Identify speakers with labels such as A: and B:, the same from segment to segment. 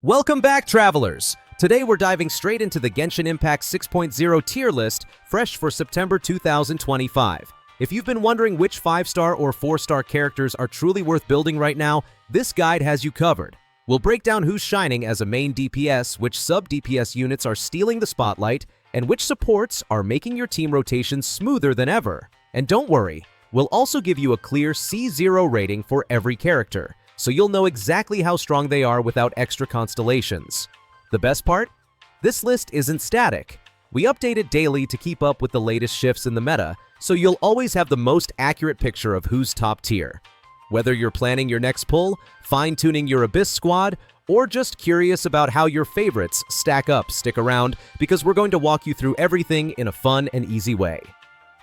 A: Welcome back, travelers! Today we're diving straight into the Genshin Impact 6.0 tier list, fresh for September 2025. If you've been wondering which 5-star or 4-star characters are truly worth building right now, this guide has you covered. We'll break down who's shining as a main DPS, which sub-DPS units are stealing the spotlight, and which supports are making your team rotations smoother than ever. And don't worry, we'll also give you a clear C0 rating for every character, so you'll know exactly how strong they are without extra constellations. The best part? This list isn't static. We update it daily to keep up with the latest shifts in the meta, so you'll always have the most accurate picture of who's top tier. Whether you're planning your next pull, fine-tuning your Abyss squad, or just curious about how your favorites stack up, stick around, because we're going to walk you through everything in a fun and easy way.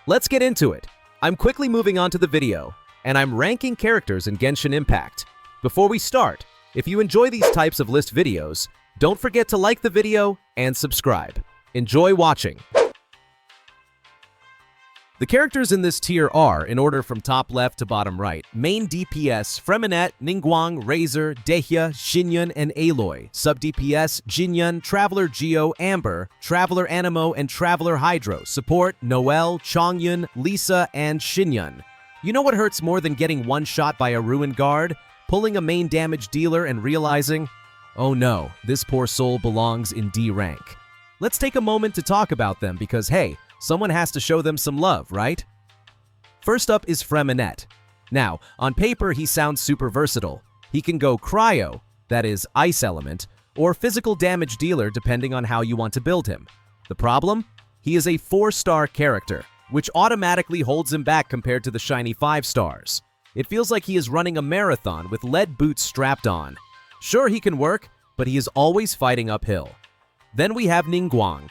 A: Let's get into it. I'm quickly moving on to the video, and I'm ranking characters in Genshin Impact. Before we start, if you enjoy these types of list videos, don't forget to like the video and subscribe. Enjoy watching! The characters in this tier are, in order from top left to bottom right, main DPS Freminette, Ningguang, Razor, Dehya, Xinyan, and Aloy, sub-DPS Jinyan, Traveler Geo, Amber, Traveler Anemo, and Traveler Hydro, support Noelle, Chongyun, Lisa, and Xinyan. You know what hurts more than getting one shot by a ruined guard? Pulling a main damage dealer and realizing, oh no, this poor soul belongs in D rank. Let's take a moment to talk about them because hey, someone has to show them some love, right? First up is Freminette. Now, on paper he sounds super versatile. He can go cryo, that is ice element, or physical damage dealer depending on how you want to build him. The problem? He is a 4-star character, which automatically holds him back compared to the shiny 5 stars. It feels like he is running a marathon with lead boots strapped on. Sure, he can work, but he is always fighting uphill. Then we have Ningguang.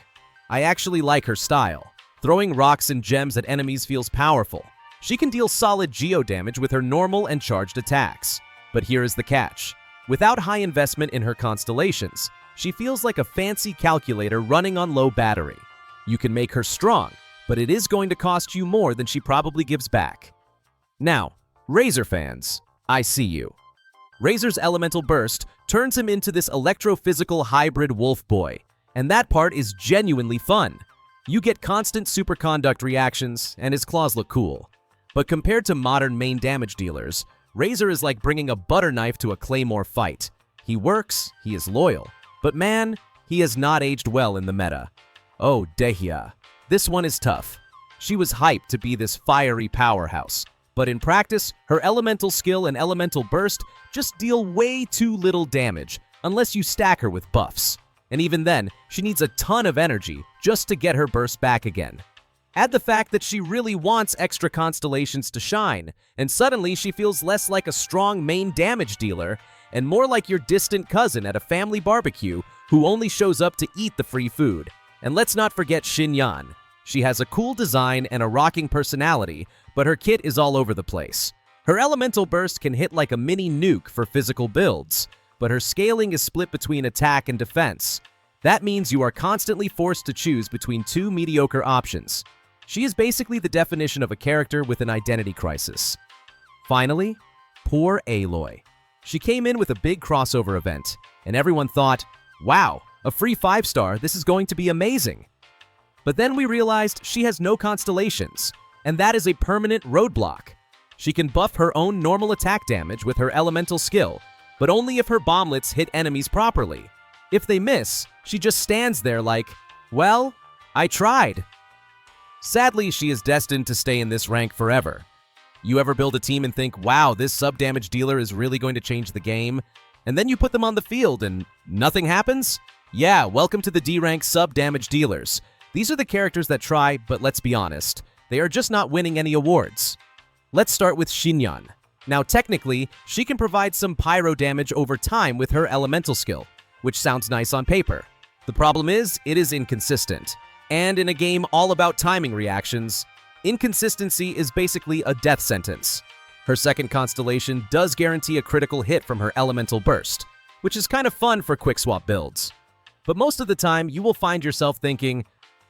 A: I actually like her style. Throwing rocks and gems at enemies feels powerful. She can deal solid geo damage with her normal and charged attacks. But here is the catch. Without high investment in her constellations, she feels like a fancy calculator running on low battery. You can make her strong, but it is going to cost you more than she probably gives back. Now, Razor fans, I see you. Razor's elemental burst turns him into this electrophysical hybrid wolf boy, and that part is genuinely fun. You get constant superconduct reactions, and his claws look cool. But compared to modern main damage dealers, Razor is like bringing a butter knife to a claymore fight. He works, he is loyal, but man, he has not aged well in the meta. Oh, Dehya. This one is tough. She was hyped to be this fiery powerhouse, but in practice, her elemental skill and elemental burst just deal way too little damage unless you stack her with buffs. And even then, she needs a ton of energy just to get her burst back again. Add the fact that she really wants extra constellations to shine, and suddenly she feels less like a strong main damage dealer and more like your distant cousin at a family barbecue who only shows up to eat the free food. And let's not forget Xinyan. She has a cool design and a rocking personality, but her kit is all over the place. Her elemental burst can hit like a mini nuke for physical builds, but her scaling is split between attack and defense. That means you are constantly forced to choose between two mediocre options. She is basically the definition of a character with an identity crisis. Finally, poor Aloy. She came in with a big crossover event, and everyone thought, wow, a free 5-star, this is going to be amazing. But then we realized she has no constellations, and that is a permanent roadblock. She can buff her own normal attack damage with her elemental skill, but only if her bomblets hit enemies properly. If they miss, she just stands there like, well, I tried. Sadly, she is destined to stay in this rank forever. You ever build a team and think, wow, this sub-damage dealer is really going to change the game? And then you put them on the field and nothing happens? Yeah, welcome to the D-rank sub-damage dealers. These are the characters that try, but let's be honest, they are just not winning any awards. Let's start with Xinyan. Now technically, she can provide some pyro damage over time with her elemental skill, which sounds nice on paper. The problem is, it is inconsistent. And in a game all about timing reactions, inconsistency is basically a death sentence. Her second constellation does guarantee a critical hit from her elemental burst, which is kind of fun for quick swap builds. But most of the time, you will find yourself thinking,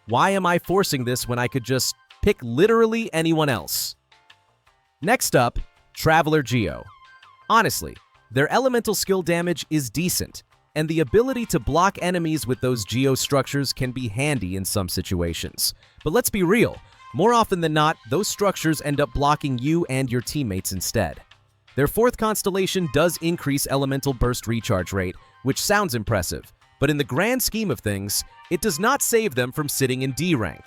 A: why am I forcing this when I could just pick literally anyone else? Next up, Traveler Geo. Honestly, their elemental skill damage is decent. and the ability to block enemies with those geostructures can be handy in some situations. But let's be real, more often than not, those structures end up blocking you and your teammates instead. Their fourth constellation does increase elemental burst recharge rate, which sounds impressive, but in the grand scheme of things, it does not save them from sitting in D rank.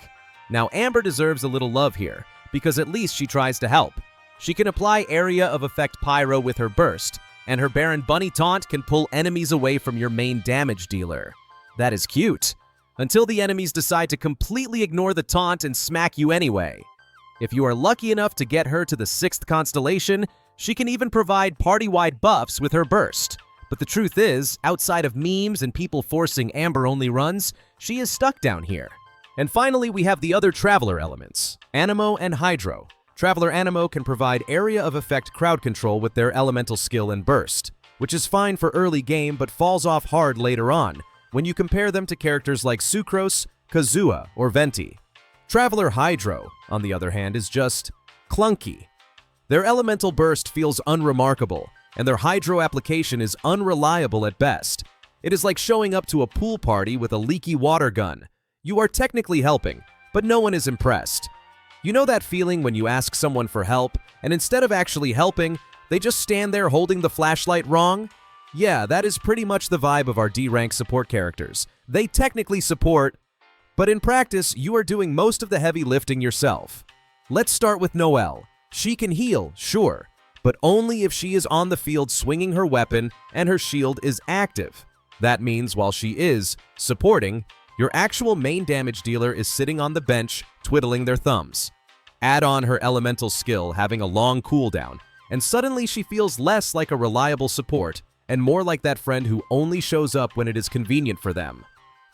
A: Now Amber deserves a little love here, because at least she tries to help. She can apply Area of Effect Pyro with her burst, and her Baron Bunny taunt can pull enemies away from your main damage dealer. That is cute. Until the enemies decide to completely ignore the taunt and smack you anyway. If you are lucky enough to get her to the 6th constellation, she can even provide party-wide buffs with her burst. But the truth is, outside of memes and people forcing Amber-only runs, she is stuck down here. And finally, we have the other Traveler elements, Anemo and Hydro. Traveler Anemo can provide Area of Effect crowd control with their elemental skill and burst, which is fine for early game but falls off hard later on when you compare them to characters like Sucrose, Kazuha, or Venti. Traveler Hydro, on the other hand, is just clunky. Their elemental burst feels unremarkable, and their Hydro application is unreliable at best. It is like showing up to a pool party with a leaky water gun. You are technically helping, but no one is impressed. You know that feeling when you ask someone for help, and instead of actually helping, they just stand there holding the flashlight wrong? Yeah, that is pretty much the vibe of our D-rank support characters. They technically support, but in practice, you are doing most of the heavy lifting yourself. Let's start with Noelle. She can heal, sure, but only if she is on the field swinging her weapon and her shield is active. That means while she is supporting, your actual main damage dealer is sitting on the bench, twiddling their thumbs. Add on her elemental skill having a long cooldown, and suddenly she feels less like a reliable support and more like that friend who only shows up when it is convenient for them.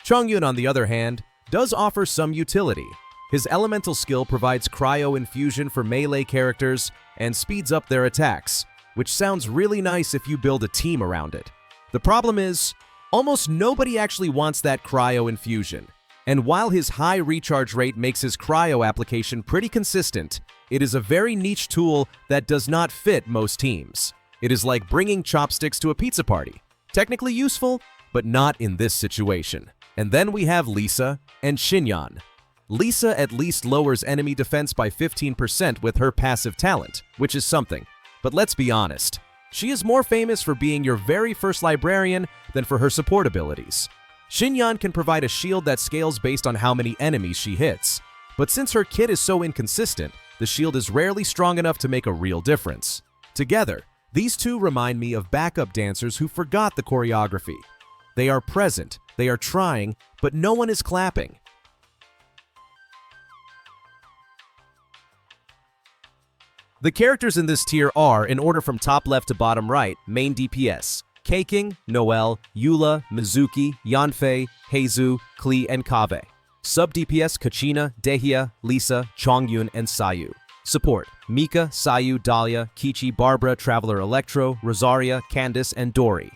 A: Chongyun, on the other hand, does offer some utility. His elemental skill provides cryo infusion for melee characters and speeds up their attacks, which sounds really nice if you build a team around it. The problem is, almost nobody actually wants that cryo infusion. And while his high recharge rate makes his cryo application pretty consistent, it is a very niche tool that does not fit most teams. It is like bringing chopsticks to a pizza party. Technically useful, but not in this situation. And then we have Lisa and Xinyan. Lisa at least lowers enemy defense by 15% with her passive talent, which is something. But let's be honest, she is more famous for being your very first librarian than for her support abilities. Xinyan can provide a shield that scales based on how many enemies she hits. But since her kit is so inconsistent, the shield is rarely strong enough to make a real difference. Together, these two remind me of backup dancers who forgot the choreography. They are present, they are trying, but no one is clapping. The characters in this tier are, in order from top left to bottom right, main DPS: Keiking, Noelle, Eula, Mizuki, Yanfei, Heizu, Klee, and Kaveh. Sub DPS: Kachina, Dehya, Lisa, Chongyun, and Sayu. Support: Mika, Sayu, Dahlia, Kichi, Barbara, Traveler Electro, Rosaria, Candice, and Dory.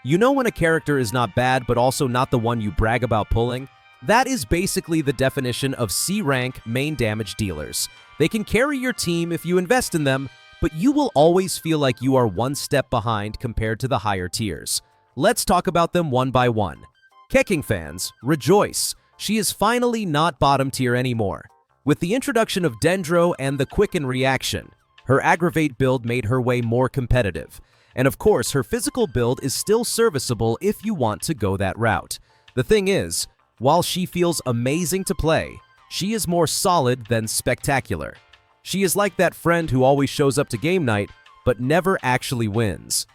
A: You know when a character is not bad but also not the one you brag about pulling? That is basically the definition of C-rank main damage dealers. They can carry your team if you invest in them, but you will always feel like you are one step behind compared to the higher tiers. Let's talk about them one by one. Keiking fans, rejoice! She is finally not bottom tier anymore. With the introduction of Dendro and the Quicken reaction, her Aggravate build made her way more competitive. And of course, her physical build is still serviceable if you want to go that route. The thing is, while she feels amazing to play, she is more solid than spectacular. She is like that friend who always shows up to game night, but never actually wins.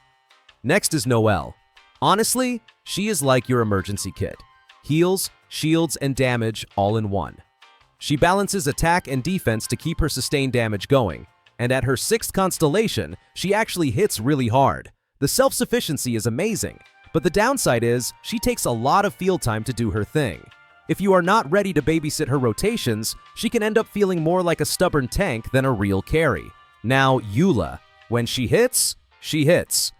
A: Next is Noelle. Honestly, she is like your emergency kit. Heals, shields, and damage all in one. She balances attack and defense to keep her sustained damage going, and at her 6th constellation, she actually hits really hard. The self-sufficiency is amazing, but the downside is she takes a lot of field time to do her thing. If you are not ready to babysit her rotations, she can end up feeling more like a stubborn tank than a real carry. Now, Eula. When she hits, she hits.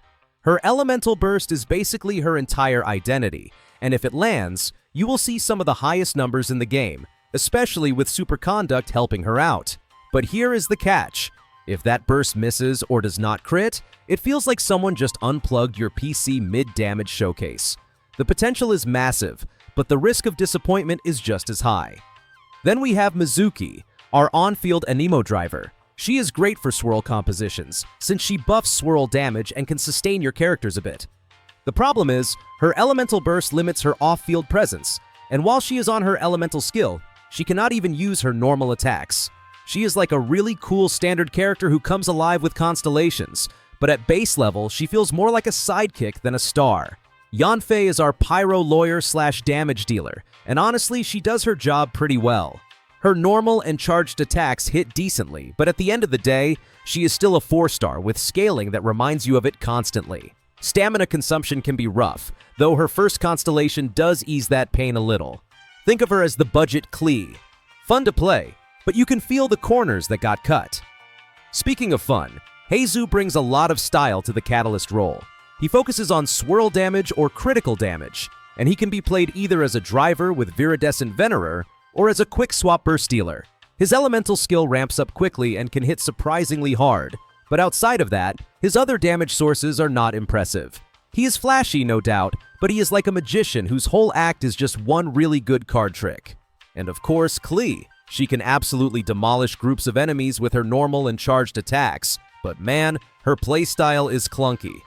A: Her elemental burst is basically her entire identity, and if it lands, you will see some of the highest numbers in the game, especially with Superconduct helping her out. But here is the catch. If that burst misses or does not crit, it feels like someone just unplugged your PC mid-damage showcase. The potential is massive, but the risk of disappointment is just as high. Then we have Mizuki, our on-field Anemo driver. She is great for swirl compositions, since she buffs swirl damage and can sustain your characters a bit. The problem is, her elemental burst limits her off-field presence, and while she is on her elemental skill, she cannot even use her normal attacks. She is like a really cool standard character who comes alive with constellations, but at base level, she feels more like a sidekick than a star. Yanfei is our pyro lawyer/damage dealer, and honestly, she does her job pretty well. Her normal and charged attacks hit decently, but at the end of the day, she is still a 4-star with scaling that reminds you of it constantly. Stamina consumption can be rough, though her first constellation does ease that pain a little. Think of her as the budget Klee. Fun to play, but you can feel the corners that got cut. Speaking of fun, Heizu brings a lot of style to the Catalyst role. He focuses on swirl damage or critical damage, and he can be played either as a driver with Viridescent Venerer or as a quick swap burst dealer. His elemental skill ramps up quickly and can hit surprisingly hard, but outside of that, his other damage sources are not impressive. He is flashy, no doubt, but he is like a magician whose whole act is just one really good card trick. And of course, Klee. She can absolutely demolish groups of enemies with her normal and charged attacks, but man, her playstyle is clunky.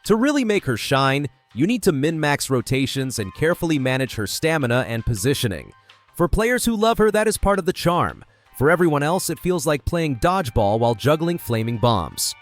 A: To really make her shine, you need to min-max rotations and carefully manage her stamina and positioning. For players who love her, that is part of the charm. For everyone else, it feels like playing dodgeball while juggling flaming bombs.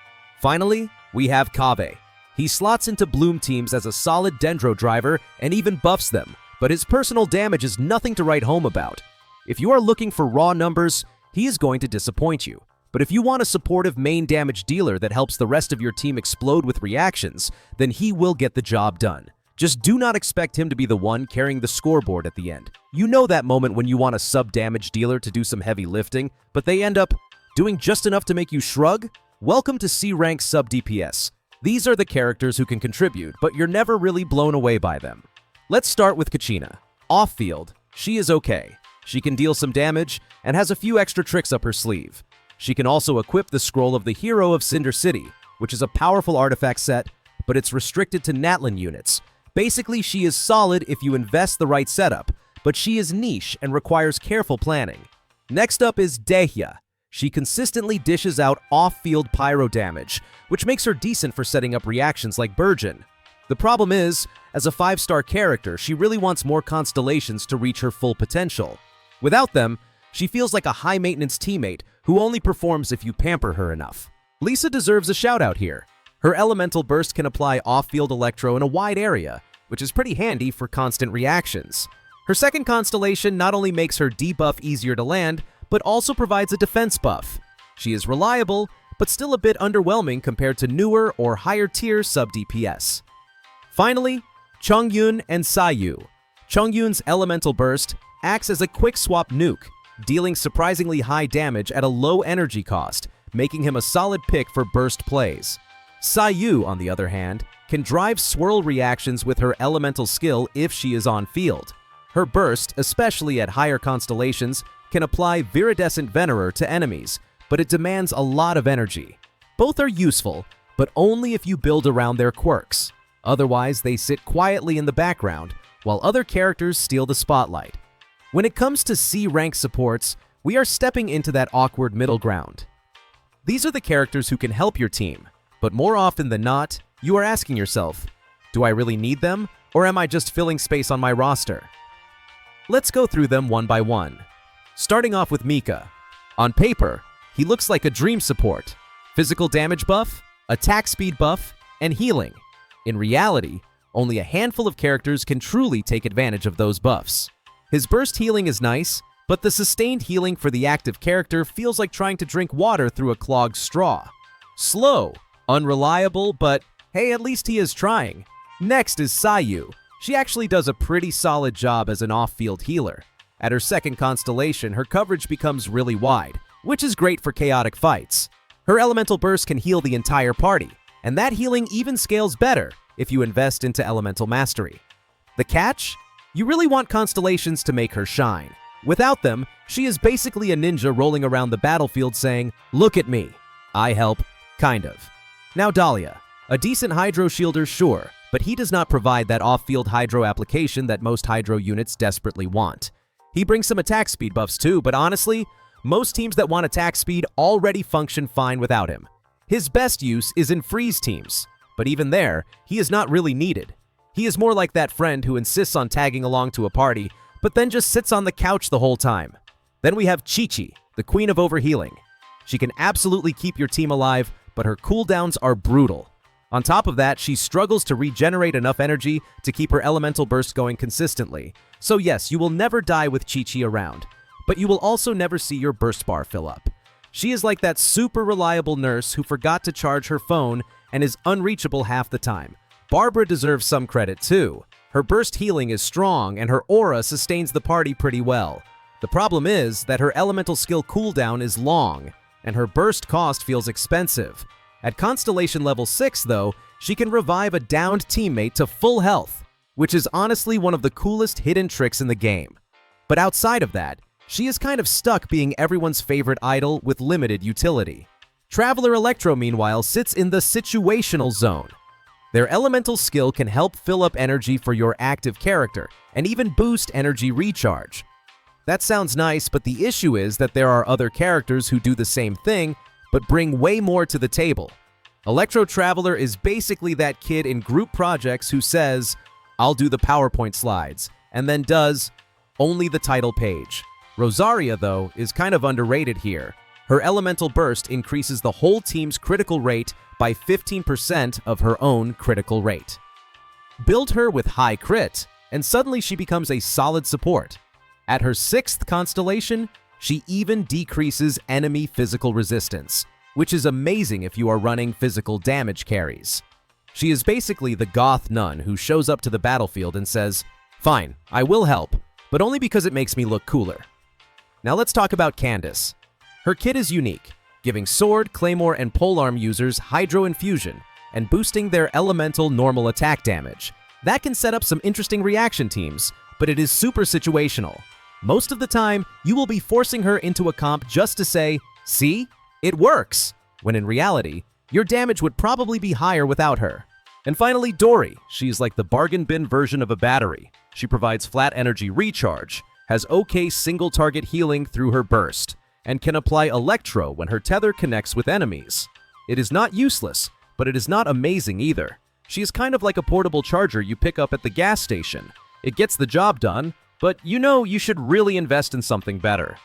A: Finally, we have Kaveh. He slots into Bloom teams as a solid Dendro driver and even buffs them, but his personal damage is nothing to write home about. If you are looking for raw numbers, he is going to disappoint you. But if you want a supportive main damage dealer that helps the rest of your team explode with reactions, then he will get the job done. Just do not expect him to be the one carrying the scoreboard at the end. You know that moment when you want a sub-damage dealer to do some heavy lifting, but they end up doing just enough to make you shrug? Welcome to C-rank sub-DPS. These are the characters who can contribute, but you're never really blown away by them. Let's start with Kachina. Off-field, she is okay. She can deal some damage and has a few extra tricks up her sleeve. She can also equip the Scroll of the Hero of Cinder City, which is a powerful artifact set, but it's restricted to Natlan units. Basically, she is solid if you invest the right setup, but she is niche and requires careful planning. Next up is Dehya. She consistently dishes out off-field pyro damage, which makes her decent for setting up reactions like Burgeon. The problem is, as a 5-star character, she really wants more constellations to reach her full potential. Without them, she feels like a high-maintenance teammate who only performs if you pamper her enough. Lisa deserves a shout-out here. Her elemental burst can apply off-field electro in a wide area, which is pretty handy for constant reactions. Her second constellation not only makes her debuff easier to land, but also provides a defense buff. She is reliable, but still a bit underwhelming compared to newer or higher-tier sub-DPS. Finally, Chongyun and Sayu. Chongyun's elemental burst acts as a quick swap nuke, dealing surprisingly high damage at a low energy cost, making him a solid pick for burst plays. Sayu, on the other hand, can drive swirl reactions with her elemental skill if she is on field. Her burst, especially at higher constellations, can apply Viridescent Venerer to enemies, but it demands a lot of energy. Both are useful, but only if you build around their quirks. Otherwise, they sit quietly in the background, while other characters steal the spotlight. When it comes to C-rank supports, we are stepping into that awkward middle ground. These are the characters who can help your team, but more often than not, you are asking yourself, do I really need them, or am I just filling space on my roster? Let's go through them one by one. Starting off with Mika. On paper, he looks like a dream support. Physical damage buff, attack speed buff, and healing. In reality, only a handful of characters can truly take advantage of those buffs. His burst healing is nice, but the sustained healing for the active character feels like trying to drink water through a clogged straw. Slow, unreliable, but hey, at least he is trying. Next is Sayu. She actually does a pretty solid job as an off-field healer. At her second constellation, her coverage becomes really wide, which is great for chaotic fights. Her elemental burst can heal the entire party, and that healing even scales better if you invest into elemental mastery. The catch? You really want constellations to make her shine. Without them, she is basically a ninja rolling around the battlefield saying, "Look at me. I help," kind of. Now Dahlia. A decent hydro shielder, sure, but he does not provide that off-field hydro application that most hydro units desperately want. He brings some attack speed buffs too, but honestly, most teams that want attack speed already function fine without him. His best use is in freeze teams, but even there, he is not really needed. He is more like that friend who insists on tagging along to a party, but then just sits on the couch the whole time. Then we have Chi-Chi, the queen of overhealing. She can absolutely keep your team alive, but her cooldowns are brutal. On top of that, she struggles to regenerate enough energy to keep her elemental burst going consistently. So yes, you will never die with Chi-Chi around, but you will also never see your burst bar fill up. She is like that super reliable nurse who forgot to charge her phone and is unreachable half the time. Barbara deserves some credit too. Her burst healing is strong and her aura sustains the party pretty well. The problem is that her elemental skill cooldown is long, and her burst cost feels expensive. At Constellation level 6 though, she can revive a downed teammate to full health, which is honestly one of the coolest hidden tricks in the game. But outside of that, she is kind of stuck being everyone's favorite idol with limited utility. Traveler Electro meanwhile sits in the situational zone. Their elemental skill can help fill up energy for your active character and even boost energy recharge. That sounds nice, but the issue is that there are other characters who do the same thing but bring way more to the table. Electro Traveler is basically that kid in group projects who says, "I'll do the PowerPoint slides," and then does only the title page. Rosaria, though, is kind of underrated here. Her elemental burst increases the whole team's critical rate by 15% of her own critical rate. Build her with high crit, and suddenly she becomes a solid support. At her 6th constellation, she even decreases enemy physical resistance, which is amazing if you are running physical damage carries. She is basically the goth nun who shows up to the battlefield and says, "Fine, I will help, but only because it makes me look cooler." Now let's talk about Candace. Her kit is unique, giving sword, claymore, and polearm users hydro infusion and boosting their elemental normal attack damage. That can set up some interesting reaction teams, but it is super situational. Most of the time, you will be forcing her into a comp just to say, "See? It works!" when in reality, your damage would probably be higher without her. And finally, Dory. She's like the bargain bin version of a battery. She provides flat energy recharge, has okay single target healing through her burst, and can apply Electro when her tether connects with enemies. It is not useless, but it is not amazing either. She is kind of like a portable charger you pick up at the gas station. It gets the job done, but you know you should really invest in something better.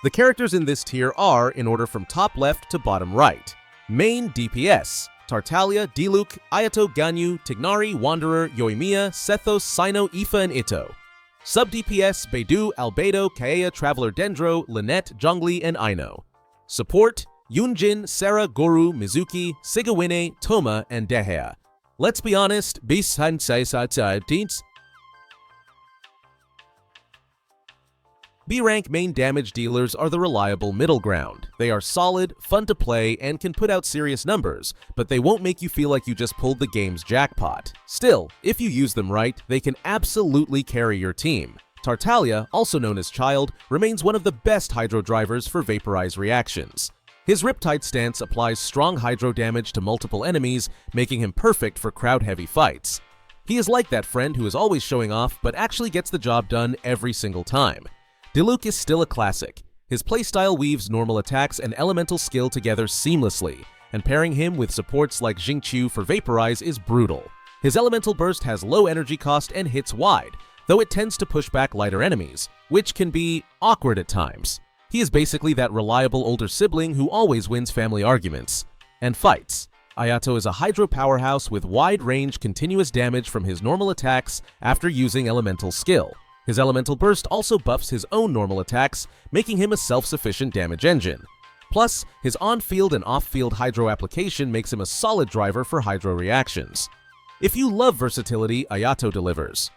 A: The characters in this tier are, in order from top left to bottom right. Main DPS: Tartaglia, Diluc, Ayato, Ganyu, Tignari, Wanderer, Yoimiya, Sethos, Sino, Ifa, and Ito. Sub DPS: Beidou, Albedo, Kaeya, Traveler Dendro, Lynette, Zhongli, and Aino. Support: Yunjin, Sarah, Goru, Mizuki, Sigawine, Toma, and Dehea. Let's be honest, B-rank main damage dealers are the reliable middle ground. They are solid, fun to play, and can put out serious numbers, but they won't make you feel like you just pulled the game's jackpot. Still, if you use them right, they can absolutely carry your team. Tartaglia, also known as Child, remains one of the best hydro drivers for Vaporize reactions. His Riptide stance applies strong hydro damage to multiple enemies, making him perfect for crowd-heavy fights. He is like that friend who is always showing off but actually gets the job done every single time. Diluc is still a classic. His playstyle weaves normal attacks and elemental skill together seamlessly, and pairing him with supports like Xingqiu for Vaporize is brutal. His elemental burst has low energy cost and hits wide, though it tends to push back lighter enemies, which can be awkward at times. He is basically that reliable older sibling who always wins family arguments. And fights. Ayato is a hydro powerhouse with wide-range continuous damage from his normal attacks after using elemental skill. His elemental burst also buffs his own normal attacks, making him a self-sufficient damage engine. Plus, his on-field and off-field hydro application makes him a solid driver for hydro reactions. If you love versatility, Ayato delivers.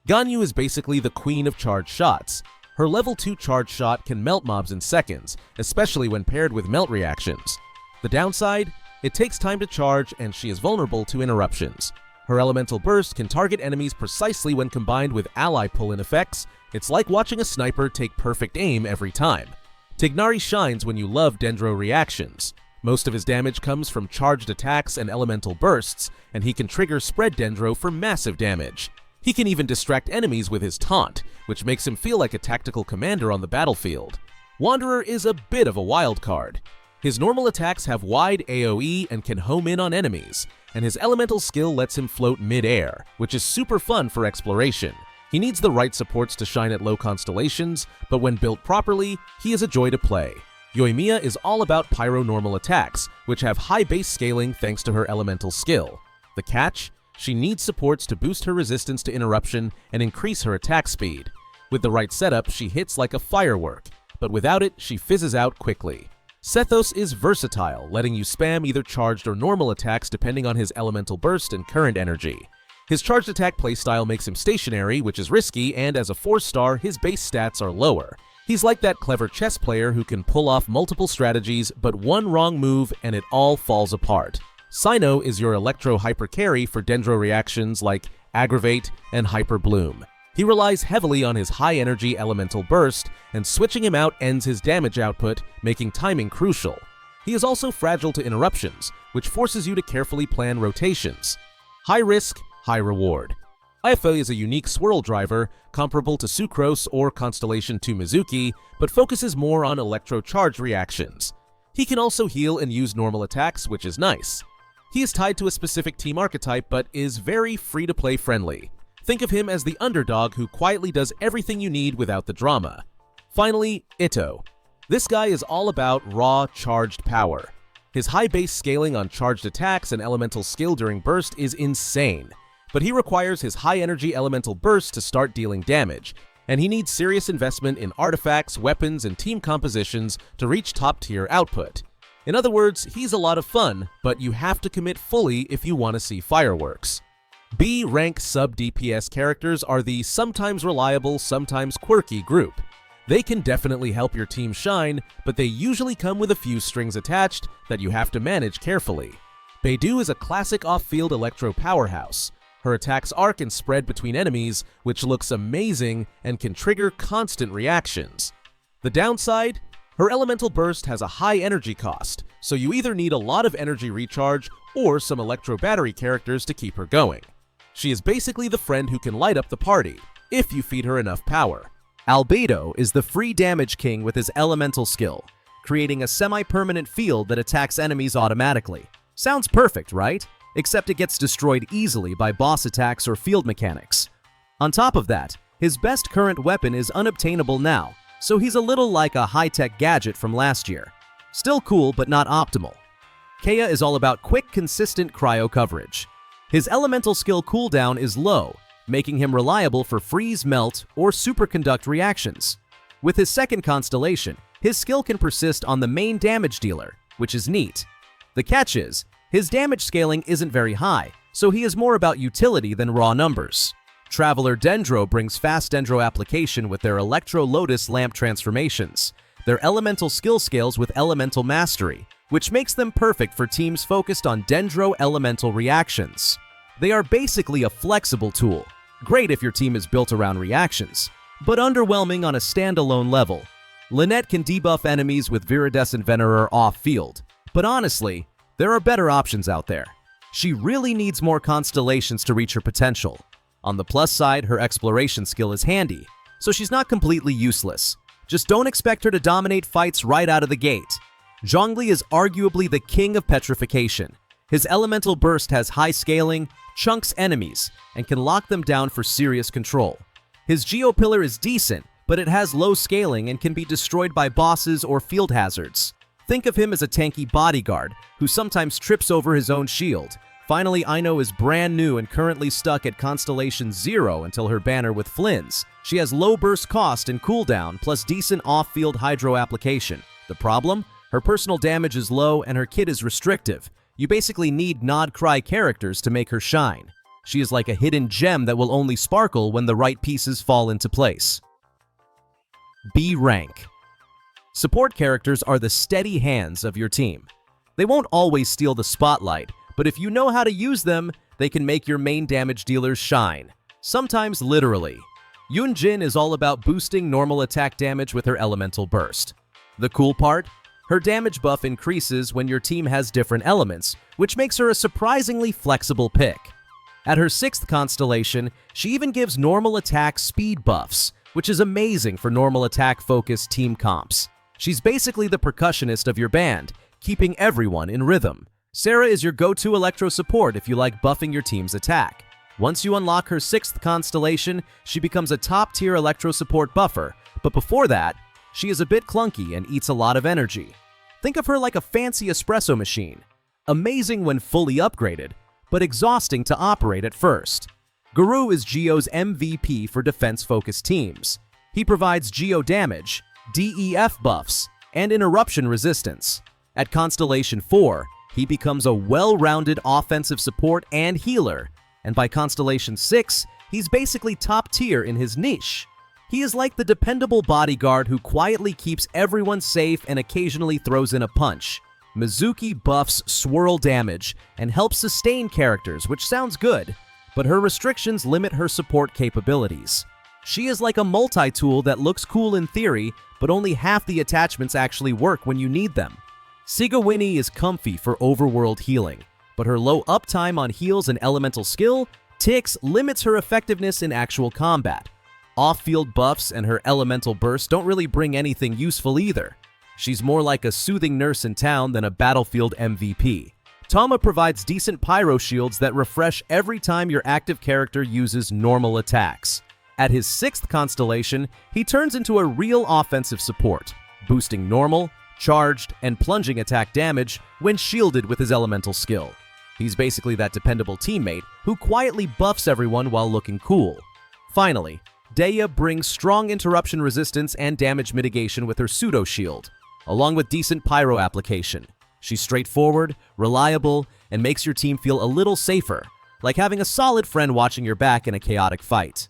A: Ganyu is basically the queen of charged shots. Her level 2 charge shot can melt mobs in seconds, especially when paired with melt reactions. The downside? It takes time to charge and she is vulnerable to interruptions. Her elemental burst can target enemies precisely when combined with ally pull-in effects. It's like watching a sniper take perfect aim every time. Tignari shines when you love Dendro reactions. Most of his damage comes from charged attacks and elemental bursts, and he can trigger Spread Dendro for massive damage. He can even distract enemies with his taunt, which makes him feel like a tactical commander on the battlefield. Wanderer is a bit of a wild card. His normal attacks have wide AoE and can home in on enemies, and his elemental skill lets him float mid-air, which is super fun for exploration. He needs the right supports to shine at low constellations, but when built properly, he is a joy to play. Yoimiya is all about pyro normal attacks, which have high base scaling thanks to her elemental skill. The catch? She needs supports to boost her resistance to interruption and increase her attack speed. With the right setup, she hits like a firework, but without it, she fizzes out quickly. Sethos is versatile, letting you spam either charged or normal attacks depending on his elemental burst and current energy. His charged attack playstyle makes him stationary, which is risky, and as a 4-star, his base stats are lower. He's like that clever chess player who can pull off multiple strategies, but one wrong move and it all falls apart. Cyno is your Electro Hyper Carry for Dendro reactions like Aggravate and Hyper Bloom. He relies heavily on his high-energy elemental burst, and switching him out ends his damage output, making timing crucial. He is also fragile to interruptions, which forces you to carefully plan rotations. High risk, high reward. IFA is a unique swirl driver, comparable to Sucrose or Constellation 2 Mizuki, but focuses more on electro-charge reactions. He can also heal and use normal attacks, which is nice. He is tied to a specific team archetype, but is very free-to-play friendly. Think of him as the underdog who quietly does everything you need without the drama. Finally, Itto. This guy is all about raw, charged power. His high base scaling on charged attacks and elemental skill during burst is insane. But he requires his high-energy elemental burst to start dealing damage, and he needs serious investment in artifacts, weapons, and team compositions to reach top-tier output. In other words, he's a lot of fun, but you have to commit fully if you want to see fireworks. B-rank sub-DPS characters are the sometimes reliable, sometimes quirky group. They can definitely help your team shine, but they usually come with a few strings attached that you have to manage carefully. Beidou is a classic off-field electro powerhouse. Her attacks arc and spread between enemies, which looks amazing and can trigger constant reactions. The downside? Her elemental burst has a high energy cost, so you either need a lot of energy recharge or some electro battery characters to keep her going. She is basically the friend who can light up the party, if you feed her enough power.
B: Albedo is the free damage king with his elemental skill, creating a semi-permanent field that attacks enemies automatically. Sounds perfect, right? Except it gets destroyed easily by boss attacks or field mechanics. On top of that, his best current weapon is unobtainable now, so he's a little like a high-tech gadget from last year. Still cool, but not optimal. Kea is all about quick, consistent cryo coverage. His elemental skill cooldown is low, making him reliable for freeze, melt, or superconduct reactions. With his second constellation, his skill can persist on the main damage dealer, which is neat. The catch is, his damage scaling isn't very high, so he is more about utility than raw numbers. Traveler Dendro brings fast Dendro application with their Electro Lotus lamp transformations, their elemental skill scales with elemental mastery, which makes them perfect for teams focused on Dendro elemental reactions. They are basically a flexible tool, great if your team is built around reactions, but underwhelming on a standalone level. Lynette can debuff enemies with Viridescent Venerer off-field, but honestly, there are better options out there. She really needs more constellations to reach her potential. On the plus side, her exploration skill is handy, so she's not completely useless. Just don't expect her to dominate fights right out of the gate. Zhongli is arguably the king of petrification. His elemental burst has high scaling, chunks enemies, and can lock them down for serious control. His Geopillar is decent, but it has low scaling and can be destroyed by bosses or field hazards. Think of him as a tanky bodyguard who sometimes trips over his own shield. Finally, Ino is brand new and currently stuck at Constellation 0 until her banner with Flynn's. She has low burst cost and cooldown, plus decent off-field hydro application. The problem? Her personal damage is low and her kit is restrictive. You basically need nod-cry characters to make her shine. She is like a hidden gem that will only sparkle when the right pieces fall into place. B rank. Support characters are the steady hands of your team. They won't always steal the spotlight, but if you know how to use them, they can make your main damage dealers shine. Sometimes literally. Yunjin is all about boosting normal attack damage with her elemental burst. The cool part? Her damage buff increases when your team has different elements, which makes her a surprisingly flexible pick. At her 6th constellation, she even gives normal attack speed buffs, which is amazing for normal attack-focused team comps. She's basically the percussionist of your band, keeping everyone in rhythm. Sarah is your go-to electro support if you like buffing your team's attack. Once you unlock her 6th constellation, she becomes a top-tier electro support buffer, but before that, she is a bit clunky and eats a lot of energy. Think of her like a fancy espresso machine. Amazing when fully upgraded, but exhausting to operate at first. Guru is Geo's MVP for defense-focused teams. He provides Geo damage, DEF buffs, and interruption resistance. At Constellation 4, he becomes a well-rounded offensive support and healer, and by Constellation 6, he's basically top tier in his niche. He is like the dependable bodyguard who quietly keeps everyone safe and occasionally throws in a punch. Mizuki buffs swirl damage and helps sustain characters, which sounds good, but her restrictions limit her support capabilities. She is like a multi-tool that looks cool in theory, but only half the attachments actually work when you need them. Sigawini is comfy for overworld healing, but her low uptime on heals and elemental skill, ticks, limits her effectiveness in actual combat. Off-field buffs and her elemental burst don't really bring anything useful either. She's more like a soothing nurse in town than a battlefield MVP. Tama provides decent pyro shields that refresh every time your active character uses normal attacks. At his 6th constellation, he turns into a real offensive support, boosting normal, charged, and plunging attack damage when shielded with his elemental skill. He's basically that dependable teammate who quietly buffs everyone while looking cool. Finally, Deya brings strong interruption resistance and damage mitigation with her pseudo shield, along with decent pyro application. She's straightforward, reliable, and makes your team feel a little safer, like having a solid friend watching your back in a chaotic fight.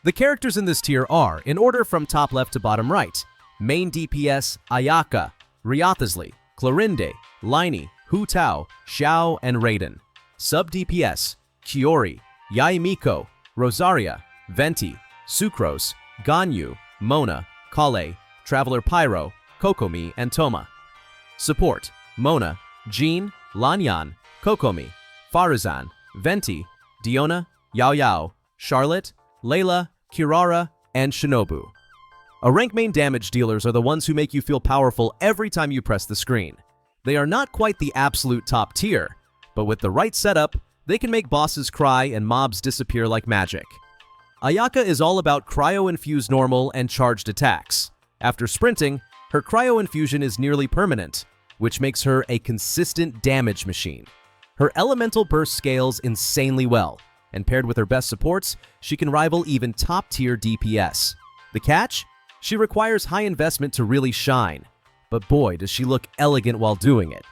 B: The characters in this tier are, in order from top left to bottom right: main DPS Ayaka, Ryathasli, Clorinde, Liney, Hu Tao, Xiao, and Raiden. Sub DPS Kiori, Yaimiko, Rosaria, Venti, Sucrose, Ganyu, Mona, Kale, Traveler Pyro, Kokomi, and Toma. Support: Mona, Jean, Lanyan, Kokomi, Farazan, Venti, Diona, Yao Yao, Charlotte, Layla, Kirara, and Shinobu. A rank main damage dealers are the ones who make you feel powerful every time you press the screen. They are not quite the absolute top tier, but with the right setup, they can make bosses cry and mobs disappear like magic. Ayaka is all about cryo-infused normal and charged attacks. After sprinting, her cryo-infusion is nearly permanent, which makes her a consistent damage machine. Her elemental burst scales insanely well, and paired with her best supports, she can rival even top-tier DPS. The catch? She requires high investment to really shine, but boy does she look elegant while doing it.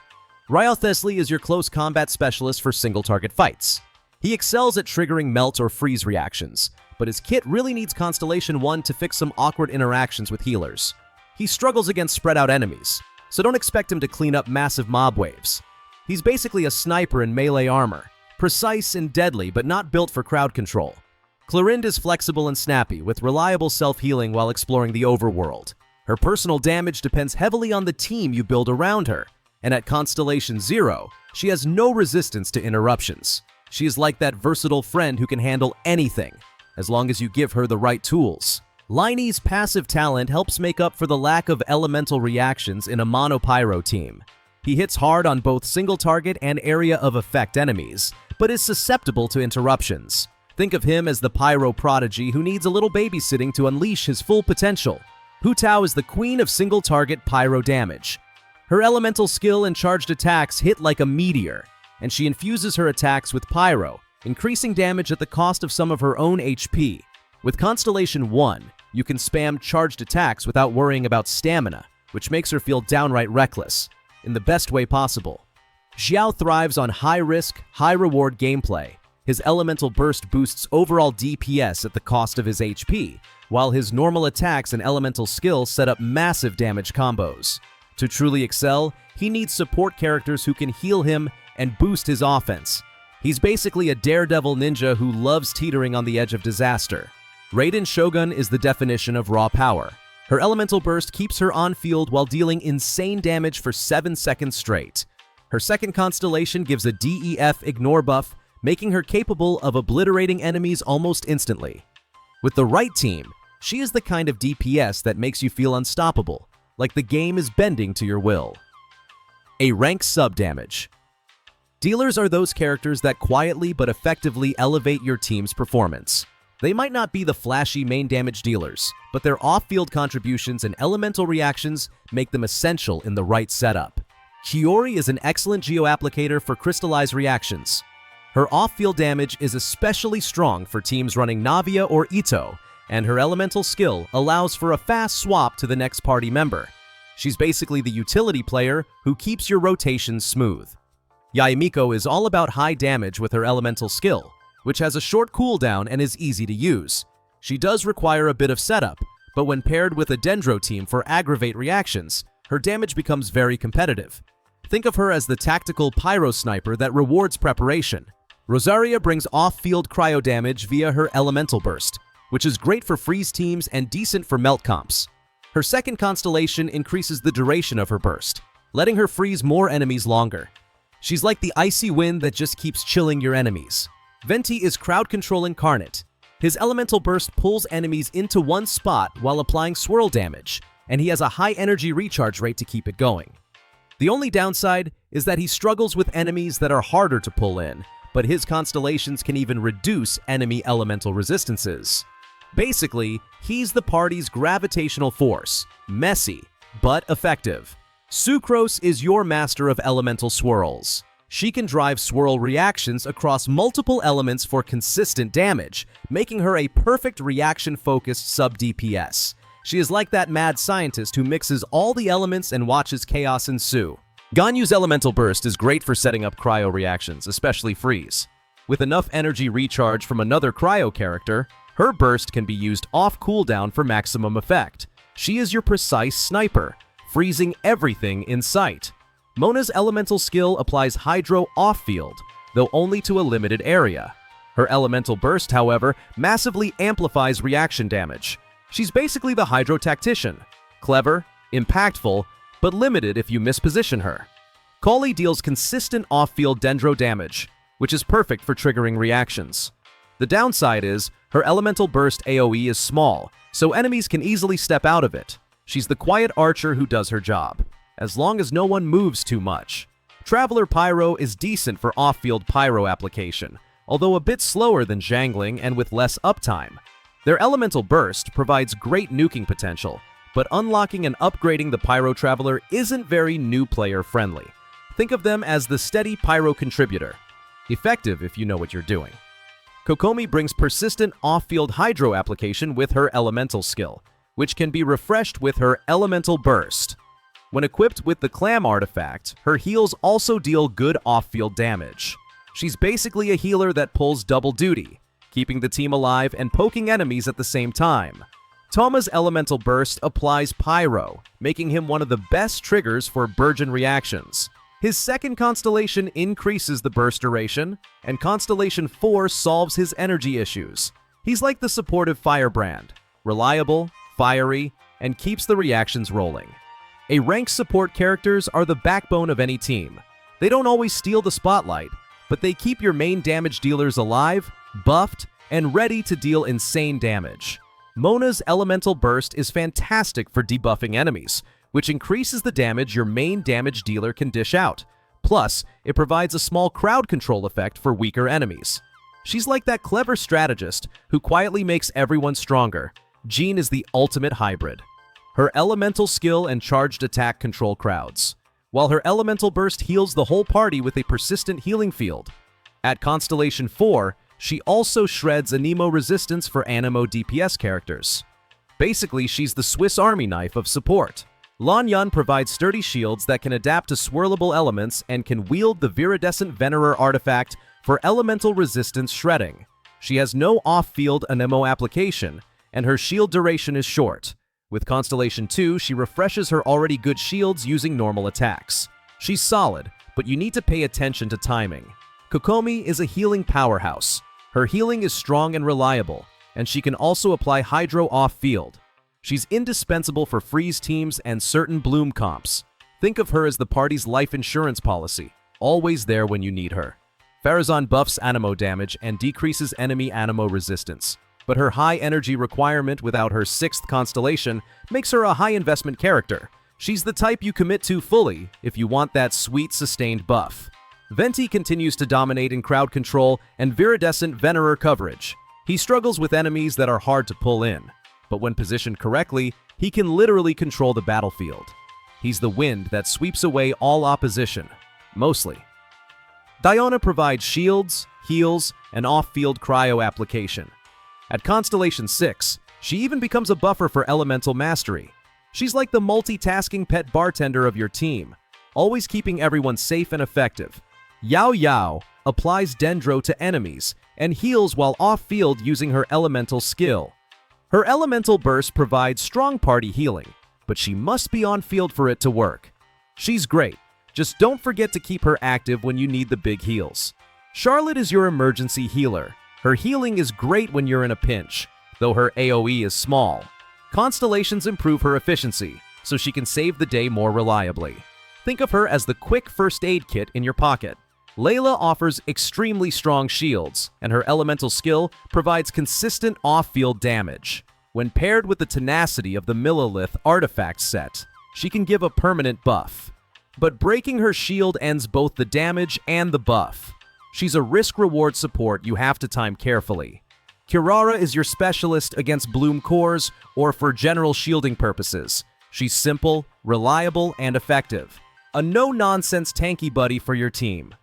B: Ryathasli is your close combat specialist for single-target fights. He excels at triggering melt or freeze reactions, but his kit really needs Constellation 1 to fix some awkward interactions with healers. He struggles against spread-out enemies, so don't expect him to clean up massive mob waves. He's basically a sniper in melee armor, precise and deadly but not built for crowd control. Clorinde is flexible and snappy, with reliable self-healing while exploring the overworld. Her personal damage depends heavily on the team you build around her, and at Constellation 0, she has no resistance to interruptions. She is like that versatile friend who can handle anything, as long as you give her the right tools. Liney's passive talent helps make up for the lack of elemental reactions in a mono-pyro team. He hits hard on both single-target and area of effect enemies, but is susceptible to interruptions. Think of him as the pyro prodigy who needs a little babysitting to unleash his full potential. Hu Tao is the queen of single-target pyro damage. Her elemental skill and charged attacks hit like a meteor, and she infuses her attacks with pyro, increasing damage at the cost of some of her own HP. With Constellation 1, you can spam charged attacks without worrying about stamina, which makes her feel downright reckless, in the best way possible. Xiao thrives on high-risk, high-reward gameplay. His elemental burst boosts overall DPS at the cost of his HP, while his normal attacks and elemental skills set up massive damage combos. To truly excel, he needs support characters who can heal him and boost his offense. He's basically a daredevil ninja who loves teetering on the edge of disaster. Raiden Shogun is the definition of raw power. Her elemental burst keeps her on field while dealing insane damage for 7 seconds straight. Her second constellation gives a DEF ignore buff, making her capable of obliterating enemies almost instantly. With the right team, she is the kind of DPS that makes you feel unstoppable, like the game is bending to your will. A rank sub damage. Dealers are those characters that quietly but effectively elevate your team's performance. They might not be the flashy main damage dealers, but their off-field contributions and elemental reactions make them essential in the right setup. Hiyori is an excellent geo-applicator for crystallized reactions. Her off-field damage is especially strong for teams running Navia or Ito, and her elemental skill allows for a fast swap to the next party member. She's basically the utility player who keeps your rotations smooth. Yaemiko is all about high damage with her elemental skill, which has a short cooldown and is easy to use. She does require a bit of setup, but when paired with a Dendro team for aggravate reactions, her damage becomes very competitive. Think of her as the tactical pyro sniper that rewards preparation. Rosaria brings off-field cryo damage via her elemental burst, which is great for freeze teams and decent for melt comps. Her second constellation increases the duration of her burst, letting her freeze more enemies longer. She's like the icy wind that just keeps chilling your enemies. Venti is crowd control incarnate. His elemental burst pulls enemies into one spot while applying swirl damage, and he has a high energy recharge rate to keep it going. The only downside is that he struggles with enemies that are harder to pull in, but his constellations can even reduce enemy elemental resistances. Basically, he's the party's gravitational force, messy, but effective. Sucrose is your master of elemental swirls. She can drive swirl reactions across multiple elements for consistent damage, making her a perfect reaction-focused sub-DPS. She is like that mad scientist who mixes all the elements and watches chaos ensue. Ganyu's elemental burst is great for setting up cryo reactions, especially freeze. With enough energy recharge from another cryo character, her burst can be used off cooldown for maximum effect. She is your precise sniper, freezing everything in sight. Mona's elemental skill applies Hydro off-field, though only to a limited area. Her elemental burst, however, massively amplifies reaction damage. She's basically the Hydro tactician. Clever, impactful, but limited if you misposition her. Kali deals consistent off-field Dendro damage, which is perfect for triggering reactions. The downside is, her elemental burst AoE is small, so enemies can easily step out of it. She's the quiet archer who does her job, as long as no one moves too much. Traveler Pyro is decent for off-field pyro application, although a bit slower than Zhangling and with less uptime. Their elemental burst provides great nuking potential, but unlocking and upgrading the Pyro Traveler isn't very new player friendly. Think of them as the steady pyro contributor. Effective if you know what you're doing. Kokomi brings persistent off-field hydro application with her elemental skill, which can be refreshed with her elemental burst. When equipped with the Clam artifact, her heals also deal good off-field damage. She's basically a healer that pulls double duty, keeping the team alive and poking enemies at the same time. Toma's elemental burst applies Pyro, making him one of the best triggers for Burgeon reactions. His second constellation increases the burst duration, and Constellation 4 solves his energy issues. He's like the supportive Firebrand, reliable, fiery, and keeps the reactions rolling. A-ranked support characters are the backbone of any team. They don't always steal the spotlight, but they keep your main damage dealers alive, buffed, and ready to deal insane damage. Mona's elemental burst is fantastic for debuffing enemies, which increases the damage your main damage dealer can dish out. Plus, it provides a small crowd control effect for weaker enemies. She's like that clever strategist who quietly makes everyone stronger. Jean is the ultimate hybrid. Her elemental skill and charged attack control crowds, while her elemental burst heals the whole party with a persistent healing field. At Constellation 4, she also shreds Anemo resistance for Anemo DPS characters. Basically, she's the Swiss Army knife of support. Lan Yun provides sturdy shields that can adapt to swirlable elements and can wield the Viridescent Venerer artifact for elemental resistance shredding. She has no off-field Anemo application, and her shield duration is short. With Constellation 2, she refreshes her already good shields using normal attacks. She's solid, but you need to pay attention to timing. Kokomi is a healing powerhouse. Her healing is strong and reliable, and she can also apply Hydro off-field. She's indispensable for freeze teams and certain bloom comps. Think of her as the party's life insurance policy, always there when you need her. Farazan buffs Anemo damage and decreases enemy Anemo resistance, but her high energy requirement without her 6th constellation makes her a high investment character. She's the type you commit to fully if you want that sweet sustained buff. Venti continues to dominate in crowd control and viridescent Venerer coverage. He struggles with enemies that are hard to pull in, but when positioned correctly, he can literally control the battlefield. He's the wind that sweeps away all opposition, mostly. Diona provides shields, heals, and off-field cryo application. At Constellation 6, she even becomes a buffer for elemental mastery. She's like the multitasking pet bartender of your team, always keeping everyone safe and effective. Yao Yao applies Dendro to enemies and heals while off-field using her elemental skill. Her elemental burst provides strong party healing, but she must be on-field for it to work. She's great, just don't forget to keep her active when you need the big heals. Charlotte is your emergency healer. Her healing is great when you're in a pinch, though her AoE is small. Constellations improve her efficiency, so she can save the day more reliably. Think of her as the quick first aid kit in your pocket. Layla offers extremely strong shields, and her elemental skill provides consistent off-field damage. When paired with the tenacity of the Millilith artifact set, she can give a permanent buff. But breaking her shield ends both the damage and the buff. She's a risk-reward support you have to time carefully. Kirara is your specialist against Bloom cores or for general shielding purposes. She's simple, reliable, and effective. A no-nonsense tanky buddy for your team.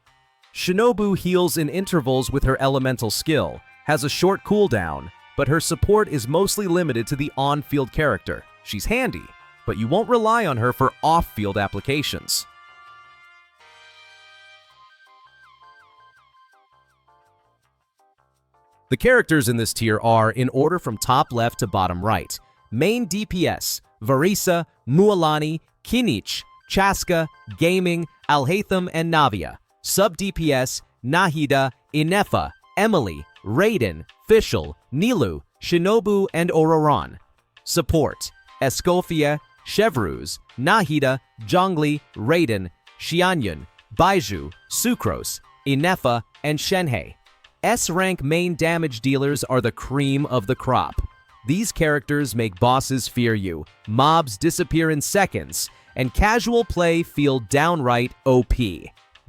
B: Shinobu heals in intervals with her elemental skill, has a short cooldown, but her support is mostly limited to the on-field character. She's handy, but you won't rely on her for off-field applications. The characters in this tier are, in order from top left to bottom right: main DPS, Varisa, Mualani, Kinich, Chaska, Gaming, Alhaitham, and Navia. Sub-DPS, Nahida, Inefa, Emily, Raiden, Fischl, Nilu, Shinobu, and Ororon. Support: Escofia, Chevruz, Nahida, Zhongli, Raiden, Xianyun, Baiju, Sucrose, Inefa, and Shenhei. S-rank main damage dealers are the cream of the crop. These characters make bosses fear you, mobs disappear in seconds, and casual play feel downright OP.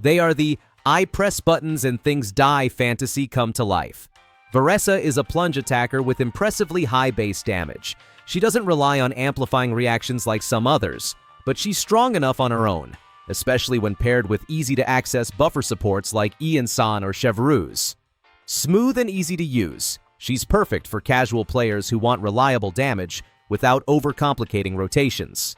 B: They are the I press buttons and things die fantasy come to life. Varesa is a plunge attacker with impressively high base damage. She doesn't rely on amplifying reactions like some others, but she's strong enough on her own, especially when paired with easy-to-access buffer supports like Ian-san or Chevruz. Smooth and easy to use, she's perfect for casual players who want reliable damage without overcomplicating rotations.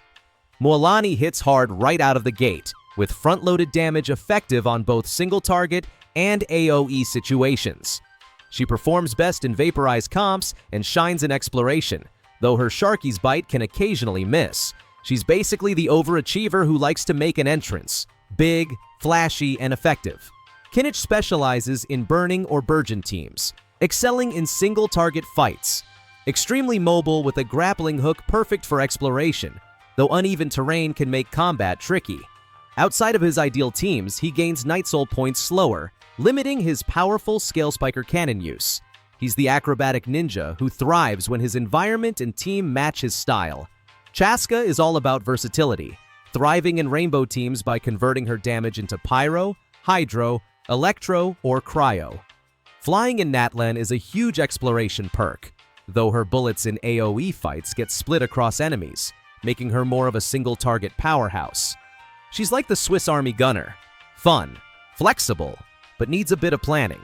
B: Mualani hits hard right out of the gate, with front-loaded damage effective on both single-target and AoE situations. She performs best in vaporized comps and shines in exploration, though her Sharky's bite can occasionally miss. She's basically the overachiever who likes to make an entrance. Big, flashy, and effective. Kinich specializes in burning or burgeon teams, excelling in single-target fights. Extremely mobile with a grappling hook perfect for exploration, though uneven terrain can make combat tricky. Outside of his ideal teams, he gains Night Soul points slower, limiting his powerful Scale Spiker cannon use. He's the acrobatic ninja who thrives when his environment and team match his style. Chaska is all about versatility, thriving in rainbow teams by converting her damage into Pyro, Hydro, Electro, or Cryo. Flying in Natlan is a huge exploration perk, though her bullets in AoE fights get split across enemies, making her more of a single-target powerhouse. She's like the Swiss Army gunner. Fun, flexible, but needs a bit of planning.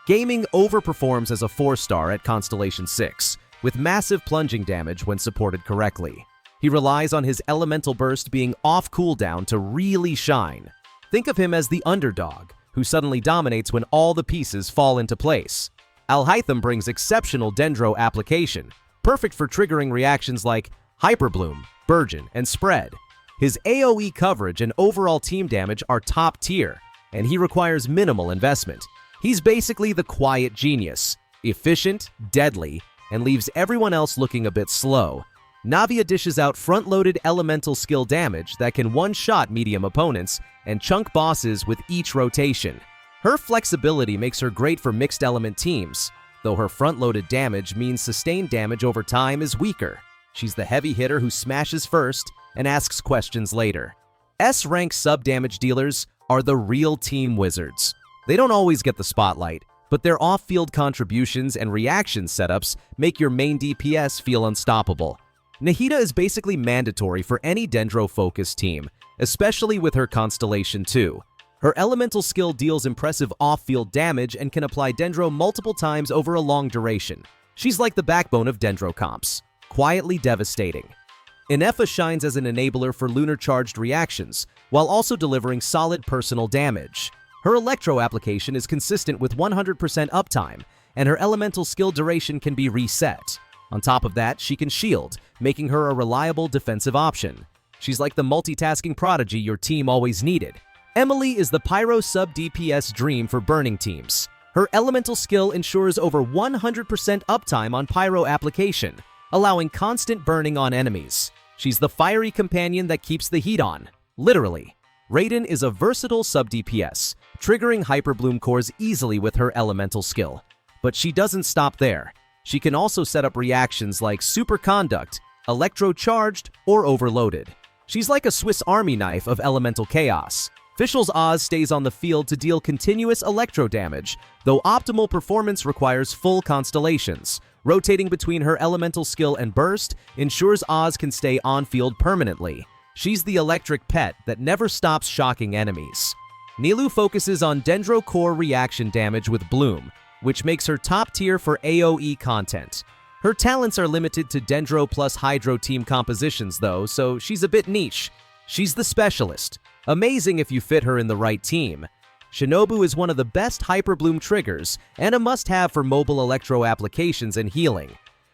B: Gaming overperforms as a 4-star at Constellation 6, with massive plunging damage when supported correctly. He relies on his elemental burst being off cooldown to really shine. Think of him as the underdog, who suddenly dominates when all the pieces fall into place. Alhaitham brings exceptional Dendro application, perfect for triggering reactions like Hyperbloom, Burgeon, and Spread. His AoE coverage and overall team damage are top tier, and he requires minimal investment. He's basically the quiet genius. Efficient, deadly, and leaves everyone else looking a bit slow, Navia dishes out front-loaded elemental skill damage that can one-shot medium opponents and chunk bosses with each rotation. Her flexibility makes her great for mixed element teams, though her front-loaded damage means sustained damage over time is weaker. She's the heavy hitter who smashes first and asks questions later. S-rank sub-damage dealers are the real team wizards. They don't always get the spotlight, but their off-field contributions and reaction setups make your main DPS feel unstoppable. Nahida is basically mandatory for any Dendro-focused team, especially with her Constellation 2. Her elemental skill deals impressive off-field damage and can apply Dendro multiple times over a long duration. She's like the backbone of Dendro comps, quietly devastating. Inefa shines as an enabler for lunar-charged reactions, while also delivering solid personal damage. Her Electro application is consistent with 100% uptime, and her elemental skill duration can be reset. On top of that, she can shield, making her a reliable defensive option. She's like the multitasking prodigy your team always needed. Emily is the Pyro sub-DPS dream for burning teams. Her elemental skill ensures over 100% uptime on Pyro application, allowing constant burning on enemies. She's the fiery companion that keeps the heat on, literally. Raiden is a versatile sub-DPS, triggering Hyperbloom cores easily with her elemental skill. But she doesn't stop there. She can also set up reactions like Superconduct, Electro-charged, or Overloaded. She's like a Swiss Army knife of elemental chaos. Fischl's Oz stays on the field to deal continuous electro damage, though optimal performance requires full constellations. Rotating between her elemental skill and burst ensures Oz can stay on-field permanently. She's the electric pet that never stops shocking enemies. Nilou focuses on Dendro core reaction damage with Bloom, which makes her top tier for AoE content. Her talents are limited to Dendro plus Hydro team compositions though, so she's a bit niche. She's the specialist. Amazing if you fit her in the right team. Shinobu is one of the best Hyperbloom triggers and a must-have for mobile electro applications and healing.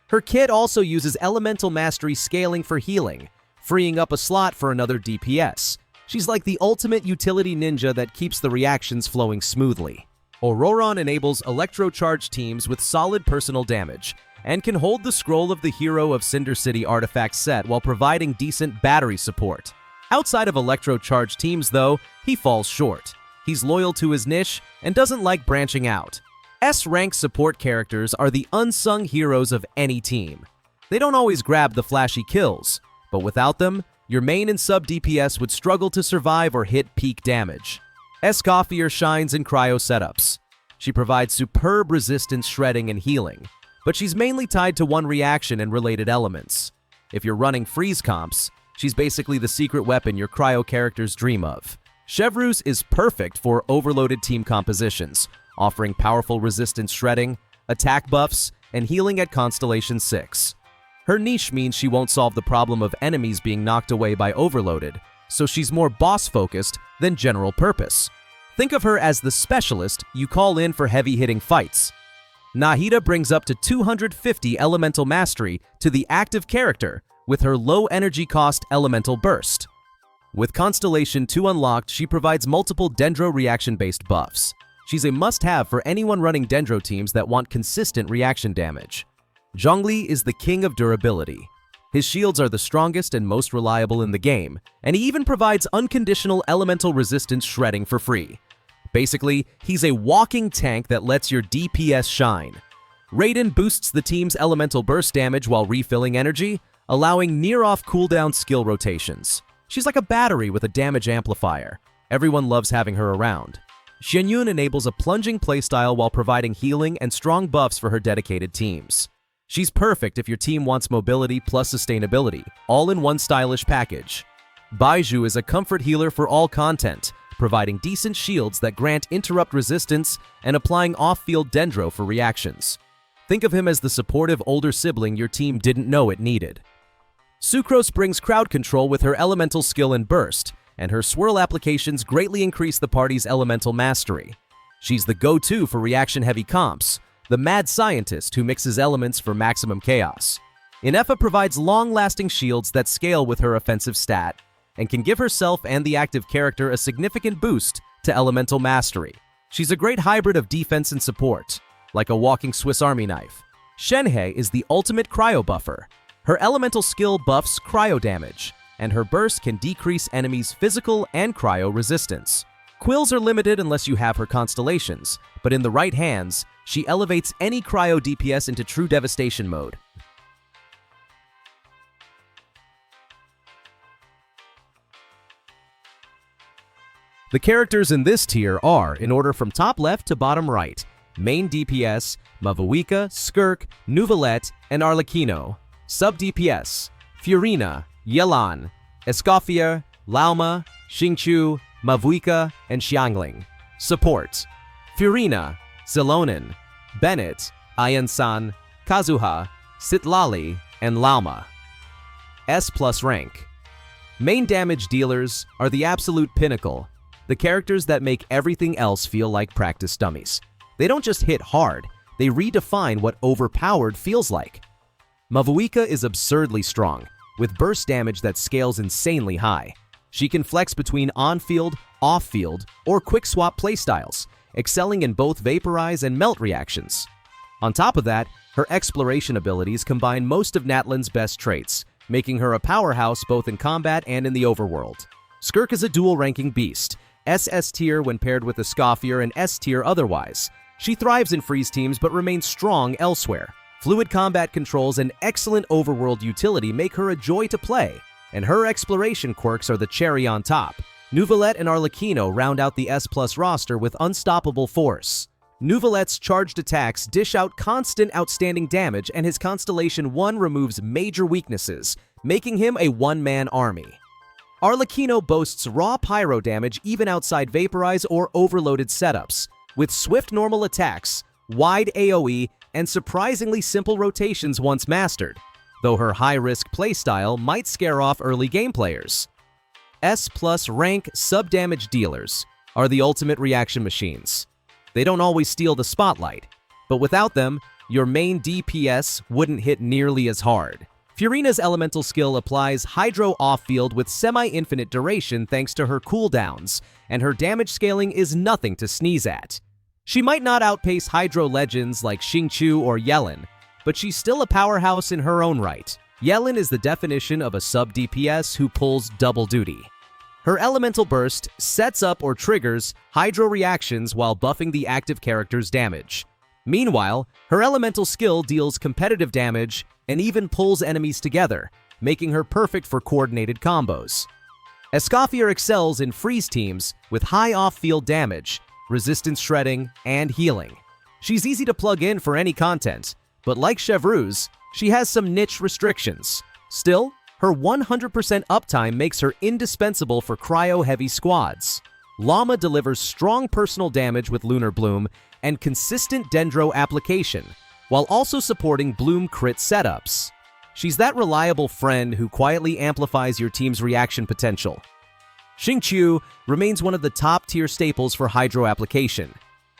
B: Her kit also uses Elemental Mastery scaling for healing, freeing up a slot for another DPS. She's like the ultimate utility ninja that keeps the reactions flowing smoothly. Auroron enables electro-charged teams with solid personal damage, and can hold the scroll of the hero of Cinder City artifact set while providing decent battery support. Outside of electro-charged teams though, he falls short. He's loyal to his niche and doesn't like branching out. S-rank support characters are the unsung heroes of any team. They don't always grab the flashy kills, but without them, your main and sub DPS would struggle to survive or hit peak damage. Escoffier shines in cryo setups. She provides superb resistance shredding and healing, but she's mainly tied to one reaction and related elements. If you're running freeze comps, she's basically the secret weapon your cryo characters dream of. Chevreuse is perfect for overloaded team compositions, offering powerful resistance shredding, attack buffs, and healing at Constellation 6. Her niche means she won't solve the problem of enemies being knocked away by overloaded, so she's more boss-focused than general purpose. Think of her as the specialist you call in for heavy-hitting fights. Nahida brings up to 250 elemental mastery to the active character with her low energy cost elemental burst. With Constellation 2 unlocked, she provides multiple Dendro reaction-based buffs. She's a must-have for anyone running Dendro teams that want consistent reaction damage. Zhongli is the king of durability. His shields are the strongest and most reliable in the game, and he even provides unconditional elemental resistance shredding for free. Basically, he's a walking tank that lets your DPS shine. Raiden boosts the team's elemental burst damage while refilling energy, allowing near-off cooldown skill rotations. She's like a battery with a damage amplifier. Everyone loves having her around. Xianyun enables a plunging playstyle while providing healing and strong buffs for her dedicated teams. She's perfect if your team wants mobility plus sustainability, all in one stylish package. Baizhu is a comfort healer for all content, providing decent shields that grant interrupt resistance and applying off-field Dendro for reactions. Think of him as the supportive older sibling your team didn't know it needed. Sucrose brings crowd control with her elemental skill and burst, and her swirl applications greatly increase the party's elemental mastery. She's the go-to for reaction-heavy comps, the mad scientist who mixes elements for maximum chaos. Inefa provides long-lasting shields that scale with her offensive stat, and can give herself and the active character a significant boost to elemental mastery. She's a great hybrid of defense and support. like a walking Swiss Army knife. Shenhe is the ultimate cryo buffer. Her elemental skill buffs cryo damage, and her burst can decrease enemies' physical and cryo resistance. Quills are limited unless you have her constellations, but in the right hands, she elevates any cryo DPS into true devastation mode. The characters in this tier are, in order from top left to bottom right, main DPS, Mavuika, Skirk, Nuvolette, and Arlecchino. Sub DPS, Furina, Yelan, Escoffier, Lauma, Xingqiu, Mavuika, and Xiangling. Support, Furina, Zilonin, Bennett, Ayansan, Kazuha, Sitlali, and Lauma. S+ rank. Main damage dealers are the absolute pinnacle, the characters that make everything else feel like practice dummies. They don't just hit hard, they redefine what overpowered feels like. Mavuika is absurdly strong, with burst damage that scales insanely high. She can flex between on-field, off-field, or quick-swap playstyles, excelling in both vaporize and melt reactions. On top of that, her exploration abilities combine most of Natlan's best traits, making her a powerhouse both in combat and in the overworld. Skirk is a dual-ranking beast, SS tier when paired with Escoffier and S tier otherwise. She thrives in freeze teams but remains strong elsewhere. Fluid combat controls and excellent overworld utility make her a joy to play, and her exploration quirks are the cherry on top. Nuvolette and Arlecchino round out the S+ roster with unstoppable force. Nuvolette's charged attacks dish out constant outstanding damage, and his Constellation 1 removes major weaknesses, making him a one-man army. Arlecchino boasts raw pyro damage even outside vaporize or overloaded setups, with swift normal attacks, wide AoE, and surprisingly simple rotations once mastered, though her high-risk playstyle might scare off early game players. S+ rank sub-damage dealers are the ultimate reaction machines. They don't always steal the spotlight, but without them, your main DPS wouldn't hit nearly as hard. Furina's elemental skill applies Hydro off-field with semi-infinite duration thanks to her cooldowns, and her damage scaling is nothing to sneeze at. She might not outpace Hydro legends like Xingqiu or Yelan, but she's still a powerhouse in her own right. Yelan is the definition of a sub-DPS who pulls double duty. Her elemental burst sets up or triggers Hydro reactions while buffing the active character's damage. Meanwhile, her elemental skill deals competitive damage and even pulls enemies together, making her perfect for coordinated combos. Escoffier excels in freeze teams with high off-field damage, resistance shredding, and healing. She's easy to plug in for any content, but like Chevreuse, she has some niche restrictions. Still, her 100% uptime makes her indispensable for cryo-heavy squads. Llama delivers strong personal damage with Lunar Bloom and consistent Dendro application, while also supporting Bloom crit setups. She's that reliable friend who quietly amplifies your team's reaction potential. Xingqiu remains one of the top-tier staples for Hydro application.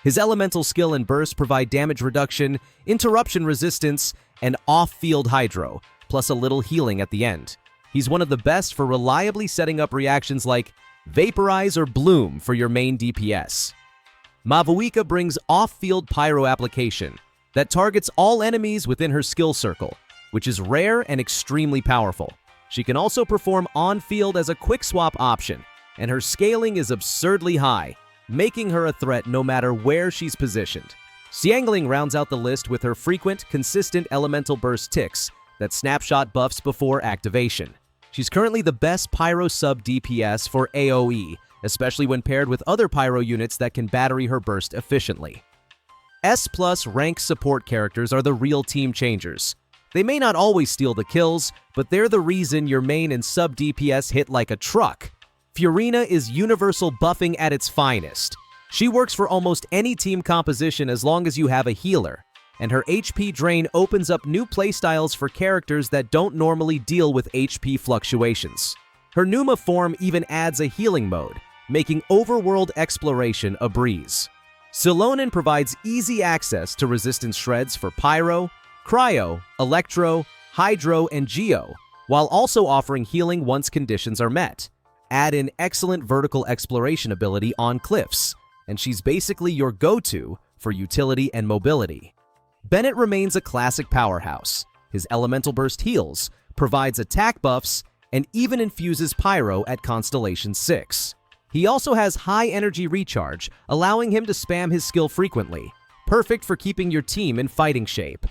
B: His elemental skill and burst provide damage reduction, interruption resistance, and off-field Hydro, plus a little healing at the end. He's one of the best for reliably setting up reactions like Vaporize or Bloom for your main DPS. Mavuika brings off-field pyro application that targets all enemies within her skill circle, which is rare and extremely powerful. She can also perform on-field as a quick swap option, and her scaling is absurdly high, making her a threat no matter where she's positioned. Xiangling rounds out the list with her frequent, consistent elemental burst ticks that snapshot buffs before activation. She's currently the best pyro sub DPS for AoE, especially when paired with other pyro units that can battery her burst efficiently. S+ rank support characters are the real team changers. They may not always steal the kills, but they're the reason your main and sub DPS hit like a truck. Furina is universal buffing at its finest. She works for almost any team composition as long as you have a healer, and her HP drain opens up new playstyles for characters that don't normally deal with HP fluctuations. Her Numa form even adds a healing mode, making overworld exploration a breeze. Zilonin provides easy access to resistance shreds for Pyro, Cryo, Electro, Hydro, and Geo, while also offering healing once conditions are met. Add in excellent vertical exploration ability on cliffs, and she's basically your go-to for utility and mobility. Bennett remains a classic powerhouse. His Elemental Burst heals, provides attack buffs, and even infuses Pyro at Constellation 6. He also has high energy recharge, allowing him to spam his skill frequently, perfect for keeping your team in fighting shape.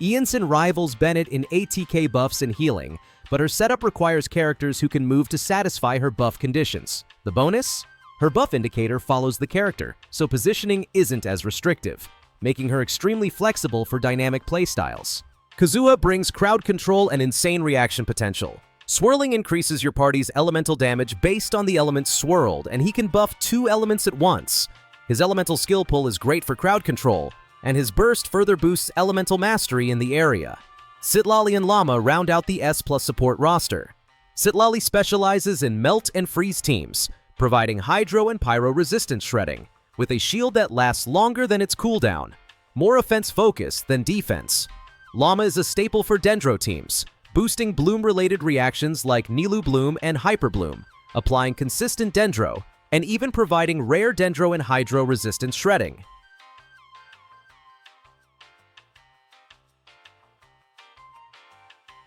B: Ianson rivals Bennett in ATK buffs and healing, but her setup requires characters who can move to satisfy her buff conditions. The bonus? Her buff indicator follows the character, so positioning isn't as restrictive, making her extremely flexible for dynamic playstyles. Kazuha brings crowd control and insane reaction potential. Swirling increases your party's elemental damage based on the element swirled, and he can buff 2 elements at once. His elemental skill pull is great for crowd control, and his burst further boosts elemental mastery in the area. Sitlali and Llama round out the S+ support roster. Sitlali specializes in melt and freeze teams, providing hydro and pyro resistance shredding, with a shield that lasts longer than its cooldown, more offense-focused than defense. Llama is a staple for Dendro teams, boosting bloom-related reactions like Nilu Bloom and Hyper Bloom, applying consistent Dendro, and even providing rare Dendro and Hydro resistance shredding.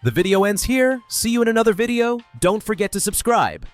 B: The video ends here. See you in another video. Don't forget to subscribe.